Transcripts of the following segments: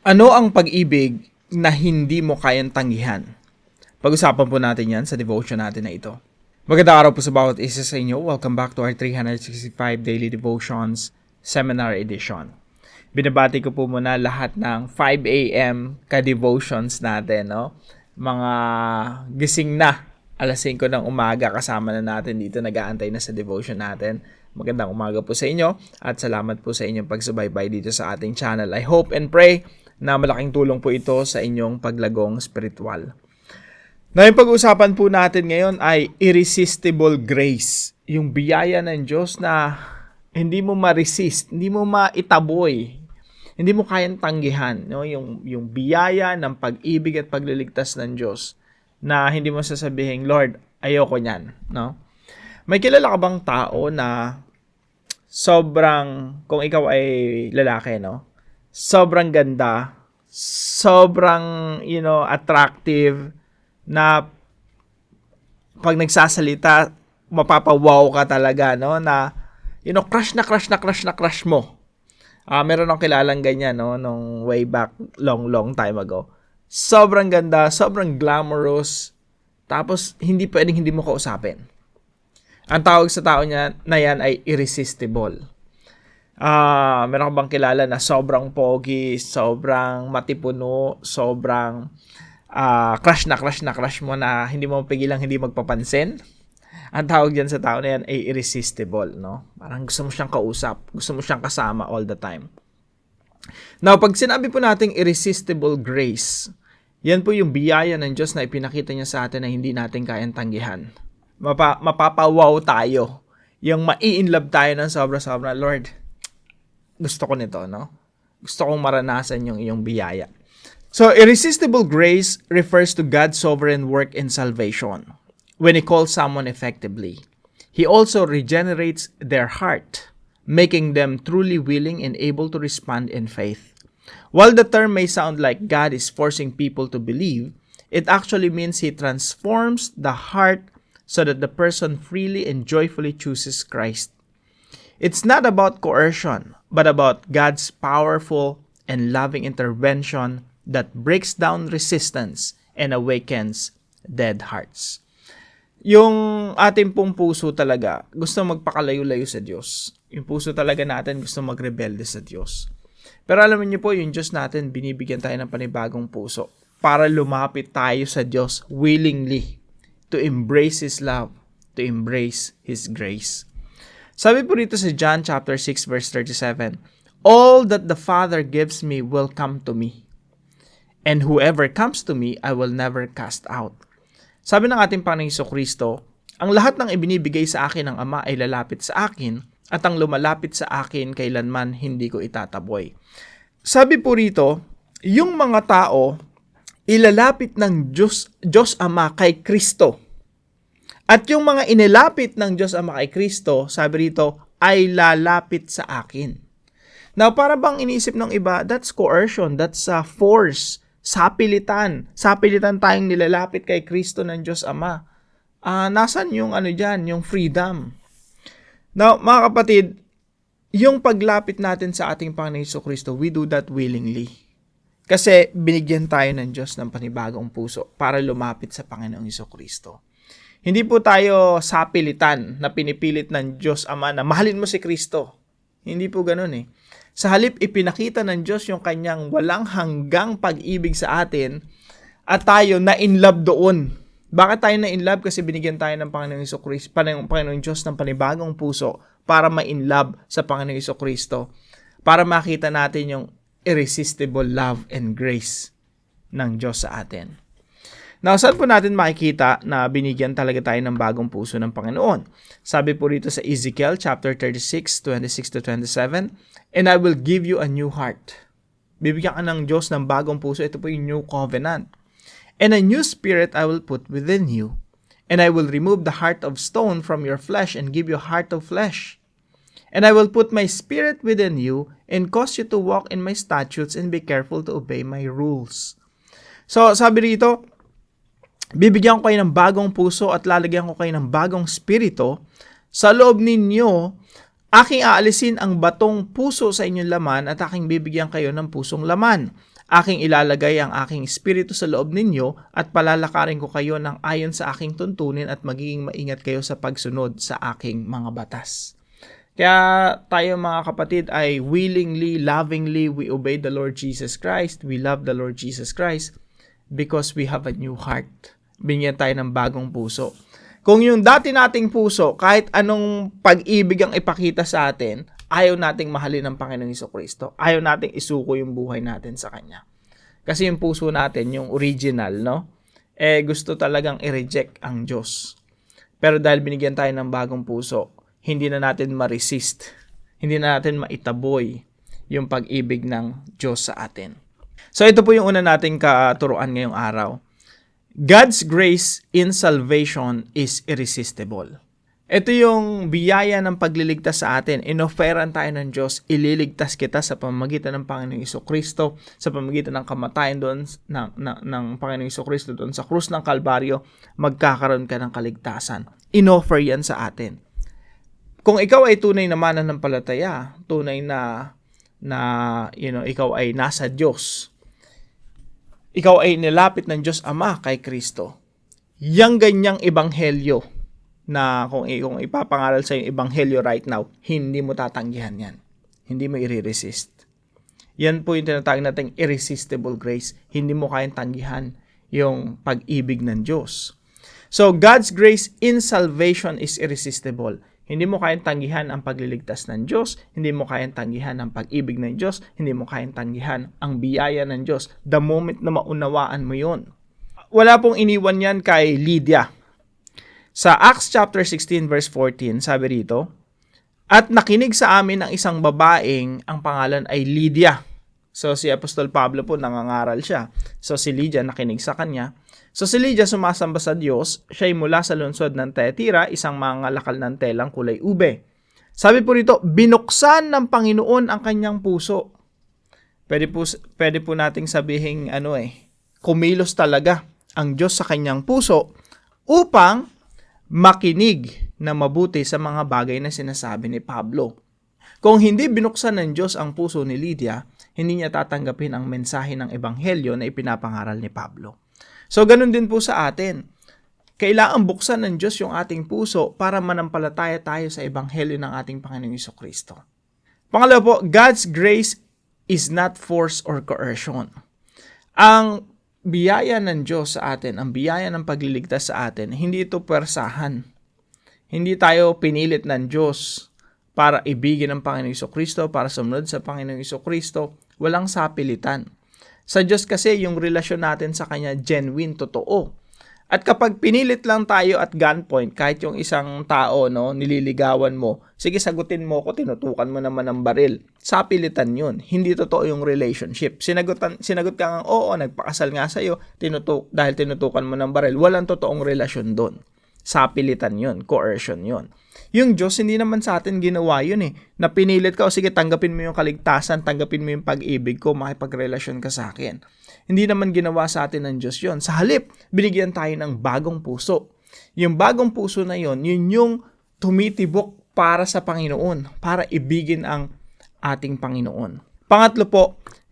Ano ang pag-ibig na hindi mo kayang tanggihan? Pag-usapan po natin yan sa devotion natin na ito. Magandang araw po sa bawat isa sa inyo. Welcome back to our 365 Daily Devotions Seminar Edition. Binabati ko po muna lahat ng 5 a.m. ka-devotions natin. No? Mga gising na. Alas 5 ng umaga kasama na natin dito. Nag-aantay na sa devotion natin. Magandang umaga po sa inyo at salamat po sa inyong pagsubaybay dito sa ating channel. I hope and pray na malaking tulong po ito sa inyong paglagong spiritual. Na yung pag-uusapan po natin ngayon ay irresistible grace. Yung biyaya ng Diyos na hindi mo ma-resist, hindi mo maitaboy, hindi mo kayang tanggihan. No? Yung biyaya ng pag-ibig at pagliligtas ng Diyos na hindi mo sasabihin, Lord, ayoko niyan. No? May kilala ka bang tao na sobrang, kung ikaw ay lalaki, no? Sobrang ganda, sobrang, attractive, na pag nagsasalita, mapapawaw ka talaga, no? Na, crush mo. Meron akong kilalang ganyan, no? Nung way back, long time ago. Sobrang ganda, sobrang glamorous, tapos hindi pwedeng hindi mo kausapin. Ang tawag sa tao niya na yan ay irresistible. Meron ka bang kilala na sobrang pogi, sobrang matipuno, sobrang crush mo na hindi mo mapigilang hindi magpapansin? Ang tawag dyan sa tao na yan ay irresistible, no? Parang gusto mo siyang kausap, gusto mo siyang kasama all the time. Now, pag sinabi po nating irresistible grace, yan po yung biyaya ng Diyos na ipinakita niya sa atin na hindi natin kayang tanggihan. Mapapawaw tayo. Yung mai-inlove tayo ng sobra-sobra, Lord, gusto ko nito, no? Gusto kong maranasan yung iyong biyaya. So, irresistible grace refers to God's sovereign work in salvation. When He calls someone effectively, He also regenerates their heart, making them truly willing and able to respond in faith. While the term may sound like God is forcing people to believe, it actually means He transforms the heart so that the person freely and joyfully chooses Christ. It's not about coercion, but about God's powerful and loving intervention that breaks down resistance and awakens dead hearts. Yung ating pong puso talaga, gusto magpakalayo-layo sa Diyos. Yung puso talaga natin gusto magrebelde sa Diyos. Pero alam niyo po, yung Diyos natin, binibigyan tayo ng panibagong puso para lumapit tayo sa Diyos willingly to embrace His love, to embrace His grace. Sabi po dito sa John chapter 6 verse 37, all that the Father gives me will come to me, and whoever comes to me, I will never cast out. Sabi ng ating Panginoong Jesucristo, ang lahat ng ibinibigay sa akin ng Ama ay lalapit sa akin, at ang lumalapit sa akin kailanman hindi ko itataboy. Sabi po rito, yung mga tao, ilalapit ng Diyos Ama kay Kristo. At yung mga inilapit ng Diyos Ama kay Kristo, sabi rito, ay lalapit sa akin. Now, para bang iniisip ng iba, that's coercion, that's force, sapilitan. Sapilitan tayong nilalapit kay Kristo ng Diyos Ama. Nasaan yung yung freedom? Now, mga kapatid, yung paglapit natin sa ating Panginoon Jesucristo, we do that willingly. Kasi binigyan tayo ng Diyos ng panibagong puso para lumapit sa Panginoong Jesucristo. Hindi po tayo sapilitan na pinipilit ng Diyos Ama na mahalin mo si Kristo. Hindi po ganun eh. Sa halip, ipinakita ng Diyos yung kanyang walang hanggang pag-ibig sa atin at tayo na-inlove doon. Bakit tayo na-inlove? Kasi binigyan tayo ng Panginoong Jesucristo, Panginoong Diyos ng panibagong puso para ma-inlove sa Panginoong Jesucristo. Para makita natin yung irresistible love and grace ng Diyos sa atin. Now, saan po natin makikita na binigyan talaga tayo ng bagong puso ng Panginoon? Sabi po rito sa Ezekiel chapter 36, 26-27, and I will give you a new heart. Bibigyan ka ng Diyos ng bagong puso. Ito po yung new covenant. And a new spirit I will put within you. And I will remove the heart of stone from your flesh and give you a heart of flesh. And I will put my spirit within you and cause you to walk in my statutes and be careful to obey my rules. So, sabi rito, bibigyan ko kayo ng bagong puso at lalagyan ko kayo ng bagong spirito. Sa loob ninyo, aking aalisin ang batong puso sa inyong laman at aking bibigyan kayo ng pusong laman. Aking ilalagay ang aking espiritu sa loob ninyo at palalakarin ko kayo ng ayon sa aking tuntunin at magiging maingat kayo sa pagsunod sa aking mga batas. Kaya tayo mga kapatid ay willingly, lovingly, we obey the Lord Jesus Christ. We love the Lord Jesus Christ because we have a new heart. Binigyan tayo ng bagong puso. Kung yung dati nating puso, kahit anong pag-ibig ang ipakita sa atin, ayaw nating mahalin ng Panginoong Jesucristo. Ayaw nating isuko yung buhay natin sa Kanya. Kasi yung puso natin, yung original, no? Gusto talagang i-reject ang Diyos. Pero dahil binigyan tayo ng bagong puso, hindi na natin ma-resist. Hindi na natin maitaboy yung pag-ibig ng Diyos sa atin. So ito po yung una nating katuruan ngayong araw. God's grace in salvation is irresistible. Ito yung biyaya ng pagliligtas sa atin. Inoferan tayo ng Diyos, ililigtas kita sa pamamagitan ng Panginoong Jesucristo, sa pamamagitan ng kamatayan doon ng Panginoong Jesucristo doon sa krus ng Kalbaryo, magkakaroon ka ng kaligtasan. Inoffer yan sa atin. Kung ikaw ay tunay na mananampalataya, tunay na ikaw ay nasa Diyos, ikaw ay nilapit ng Diyos Ama kay Kristo, yang ganyang ebanghelyo na kung ipapangaral sa yung ebanghelyo right now, hindi mo tatanggihan yan. Hindi mo i-resist. Yan po yung tinatawag nating irresistible grace. Hindi mo kayang tanggihan yung pag-ibig ng Diyos. So, God's grace in salvation is irresistible. Hindi mo kayang tanggihan ang pagliligtas ng Diyos, hindi mo kayang tanggihan ang pag-ibig ng Diyos, hindi mo kayang tanggihan ang biyaya ng Diyos the moment na maunawaan mo yon. Wala pong iniwan yan kay Lydia. Sa Acts chapter 16 verse 14, sabi rito, "At nakinig sa amin ang isang babaeng ang pangalan ay Lydia." So si Apostol Pablo po nangangaral siya. So si Lydia nakinig sa kanya. So si Lydia sumasamba sa Diyos, siya'y mula sa lungsod ng Thyatira, isang mangangalakal ng telang kulay ube. Sabi po rito, binuksan ng Panginoon ang kanyang puso. Pwede po nating sabihin kumilos talaga ang Diyos sa kanyang puso upang makinig na mabuti sa mga bagay na sinasabi ni Pablo. Kung hindi binuksan ng Diyos ang puso ni Lydia, hindi niya tatanggapin ang mensahe ng ebanghelyo na ipinapangaral ni Pablo. So, ganun din po sa atin. Kailangan buksan ng Diyos yung ating puso para manampalataya tayo sa ebanghelyo ng ating Panginoong Jesucristo. Pangalawa po, God's grace is not force or coercion. Ang biyaya ng Diyos sa atin, ang biyaya ng pagliligtas sa atin, hindi ito puwersahan. Hindi tayo pinilit ng Diyos para ibigin ang Panginoong Jesucristo, para sumunod sa Panginoong Jesucristo. Walang sapilitan. Sa Diyos kasi, yung relasyon natin sa Kanya, genuine, totoo. At kapag pinilit lang tayo at gunpoint, kahit yung isang tao, nililigawan mo, sige, sagutin mo ko, tinutukan mo naman ng baril. Sapilitan yun. Hindi totoo yung relationship. Sinagot ka nga, oo, nagpakasal nga sa'yo, dahil tinutukan mo ng baril. Walang totoong relasyon doon. Sapilitan yun, coercion yun. Yung Diyos, hindi naman sa atin ginawa yun na pinilit ka, o sige, tanggapin mo yung kaligtasan, tanggapin mo yung pag-ibig ko, makipagrelasyon ka sa akin. Hindi naman ginawa sa atin ng Diyos yun. Sa halip, binigyan tayo ng bagong puso. Yung bagong puso na yun yung tumitibok para sa Panginoon, para ibigin ang ating Panginoon. Pangatlo po,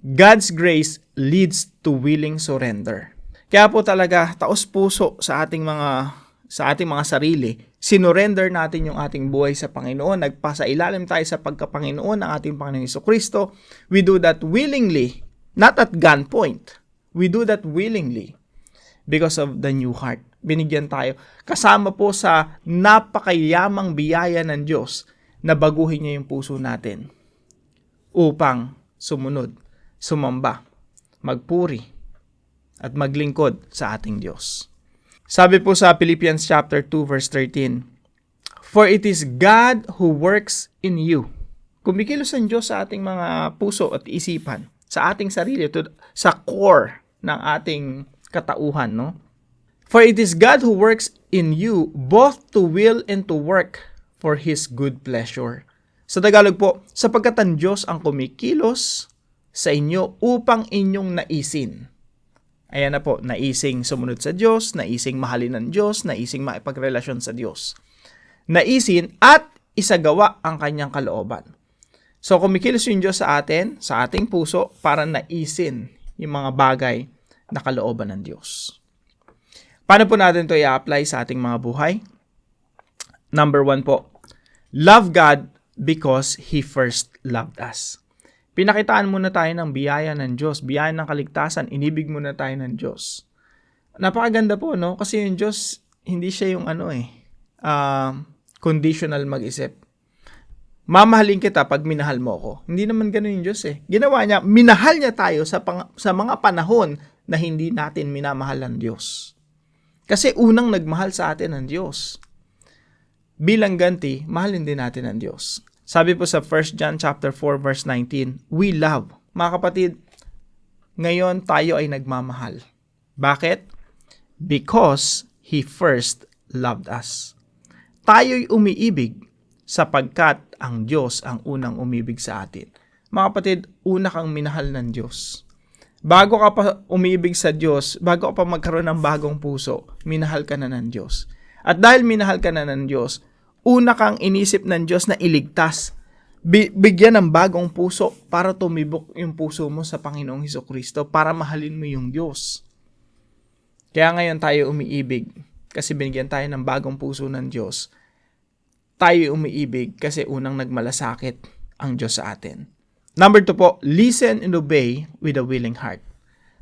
God's grace leads to willing surrender. Kaya po talaga, taos puso sa ating mga sarili, sinurrender natin yung ating buhay sa Panginoon, nagpasailalim tayo sa pagkapanginoon ng ating Panginoong Jesucristo. We do that willingly, not at gunpoint. We do that willingly because of the new heart. Binigyan tayo. Kasama po sa napakayamang biyaya ng Diyos na baguhin niya yung puso natin upang sumunod, sumamba, magpuri, at maglingkod sa ating Diyos. Sabi po sa Philippians chapter 2 verse 13, "For it is God who works in you." Kumikilos ang Diyos sa ating mga puso at isipan, sa ating sarili, sa core ng ating katauhan, "For it is God who works in you both to will and to work for His good pleasure." Sa Tagalog po, sapagkat ang Diyos ang kumikilos sa inyo upang inyong naisin. Ayan na po, naising sumunod sa Diyos, naising mahalin ng Diyos, naising maipagrelasyon sa Diyos. Naisin at isagawa ang kanyang kalooban. So, kumikilos yung Diyos sa atin, sa ating puso, para naisin yung mga bagay na kalooban ng Diyos. Paano po natin ito i-apply sa ating mga buhay? Number 1 po, love God because He first loved us. Pinakitaan muna tayo ng biyaya ng Diyos, biyaya ng kaligtasan, inibig muna tayo ng Diyos. Napakaganda po, no? Kasi yung Diyos, hindi siya yung conditional mag-isip. Mamahalin kita pag minahal mo ako. Hindi naman ganun yung Diyos eh. Ginawa niya, minahal niya tayo sa mga panahon na hindi natin minamahal ng Diyos. Kasi unang nagmahal sa atin ang Diyos. Bilang ganti, mahalin din natin ang Diyos. Sabi po sa 1 John chapter 4 verse 19, we love. Mga kapatid, ngayon tayo ay nagmamahal. Bakit? Because He first loved us. Tayo'y umiibig sapagkat ang Diyos ang unang umibig sa atin. Mga kapatid, una kang minahal ng Diyos. Bago ka pa umibig sa Diyos, bago ka pa magkaroon ng bagong puso, minahal ka na ng Diyos. At dahil minahal ka na ng Diyos, una kang inisip ng Diyos na iligtas. Bigyan ng bagong puso para tumibok yung puso mo sa Panginoong Hesukristo para mahalin mo yung Diyos. Kaya ngayon tayo umiibig kasi binigyan tayo ng bagong puso ng Diyos. Tayo umiibig kasi unang nagmalasakit ang Diyos sa atin. Number 2 po, listen and obey with a willing heart.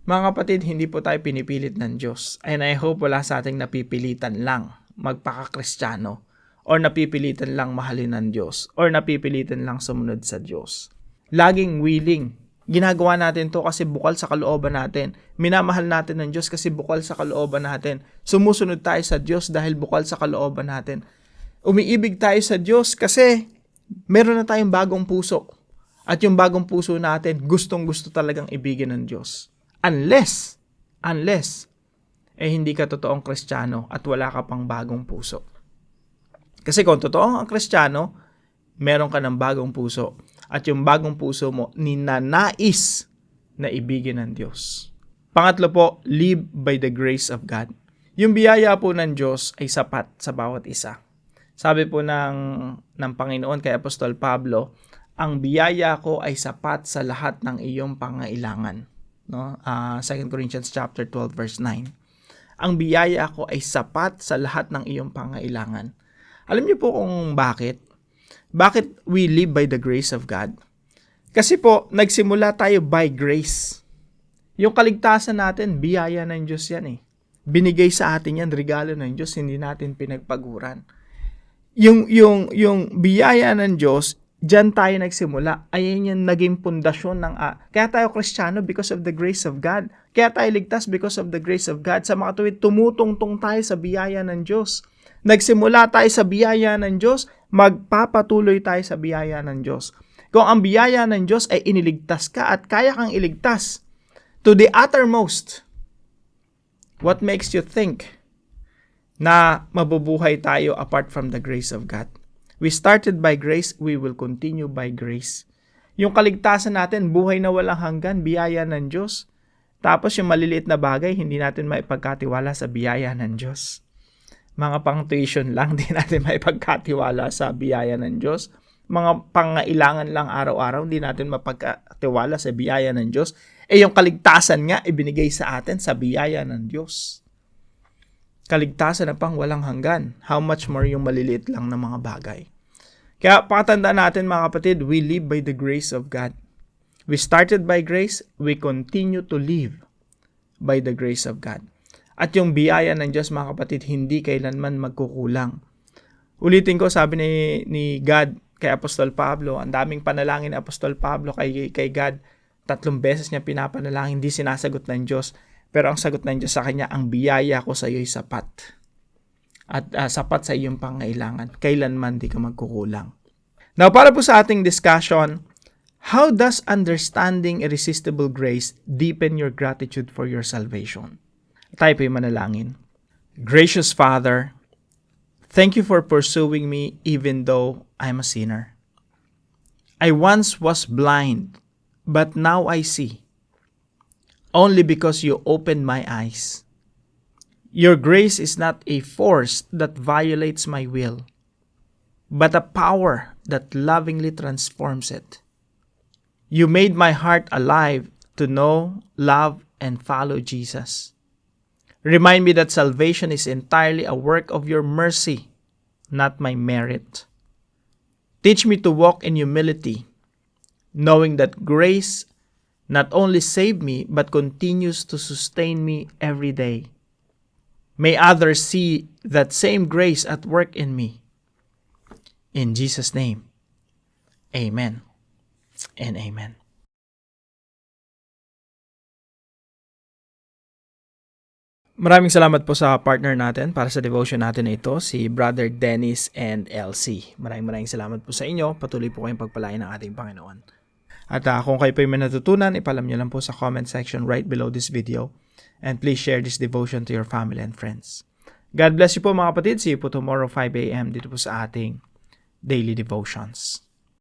Mga kapatid, hindi po tayo pinipilit ng Diyos. And I hope wala sa ating napipilitan lang magpaka-Kristiyano or napipilitan lang mahalin ng Diyos or napipilitan lang sumunod sa Diyos. Laging willing. Ginagawa natin to kasi bukal sa kalooban natin. Minamahal natin ng Diyos kasi bukal sa kalooban natin. Sumusunod tayo sa Diyos dahil bukal sa kalooban natin. Umiibig tayo sa Diyos kasi meron na tayong bagong puso. At yung bagong puso natin, gustong-gusto talagang ibigin ng Diyos. Unless, hindi ka totoong Kristiyano at wala ka pang bagong puso. Kasi kung totoong ang Kristiyano, meron ka ng bagong puso. At yung bagong puso mo, ninanais na ibigin ng Diyos. Pangatlo po, live by the grace of God. Yung biyaya po ng Diyos ay sapat sa bawat isa. Sabi po ng Panginoon kay Apostol Pablo, ang biyaya ko ay sapat sa lahat ng iyong pangailangan. No? 2 Corinthians chapter 12 verse 9. Ang biyaya ko ay sapat sa lahat ng iyong pangailangan. Alam niyo po kung bakit? Bakit we live by the grace of God? Kasi po, nagsimula tayo by grace. Yung kaligtasan natin, biyaya ng Diyos yan eh. Binigay sa atin yan, regalo ng Diyos, hindi natin pinagpaguran. Yung biyaya ng Diyos, diyan tayo nagsimula. Ayan yung naging pundasyon ng kaya tayo Kristiyano because of the grace of God. Kaya tayo ligtas because of the grace of God. Sa mga tuwid, tumutungtong tayo sa biyaya ng Diyos. Nagsimula tayo sa biyaya ng Diyos, magpapatuloy tayo sa biyaya ng Diyos. Kung ang biyaya ng Diyos ay iniligtas ka at kaya kang iligtas to the uttermost, what makes you think na mabubuhay tayo apart from the grace of God? We started by grace, we will continue by grace. Yung kaligtasan natin, buhay na walang hanggan, biyaya ng Diyos. Tapos yung maliliit na bagay, hindi natin maipagkatiwala sa biyaya ng Diyos. Mga pang-tuition lang, hindi natin maipagkatiwala sa biyaya ng Diyos. Mga pangailangan lang araw-araw, hindi natin mapagkatiwala sa biyaya ng Diyos. Yung kaligtasan nga, ibinigay sa atin sa biyaya ng Diyos. Kaligtasan na pang walang hanggan. How much more yung maliliit lang na mga bagay. Kaya pakatandaan natin mga kapatid, we live by the grace of God. We started by grace, we continue to live by the grace of God. At yung biyaya ng Diyos mga kapatid, hindi kailanman magkukulang. Ulitin ko, sabi ni God kay Apostol Pablo, ang daming panalangin ni Apostol Pablo kay God, 3 beses niya pinapanalangin, hindi sinasagot ng Diyos. Pero ang sagot ng Diyos sa kanya, ang biyaya ko sa iyo ay sapat. At sapat sa iyong pangailangan. Kailanman di ka magkukulang. Now, para po sa ating discussion, how does understanding irresistible grace deepen your gratitude for your salvation? Tayo po yung manalangin. Gracious Father, thank you for pursuing me even though I'm a sinner. I once was blind, but now I see. Only because you opened my eyes. Your grace is not a force that violates my will, but a power that lovingly transforms it. You made my heart alive to know, love, and follow Jesus. Remind me that salvation is entirely a work of your mercy, not my merit. Teach me to walk in humility, knowing that grace not only saved me, but continues to sustain me every day. May others see that same grace at work in me. In Jesus' name, amen and amen. Maraming salamat po sa partner natin para sa devotion natin na ito, si Brother Dennis and LC. Maraming salamat po sa inyo. Patuloy po kayong pagpalain ng ating Panginoon. At kung kayo po yung may natutunan, ipalam nyo lang po sa comment section right below this video. And please share this devotion to your family and friends. God bless you po mga kapatid. See you po tomorrow 5 a.m. dito po sa ating Daily Devotions.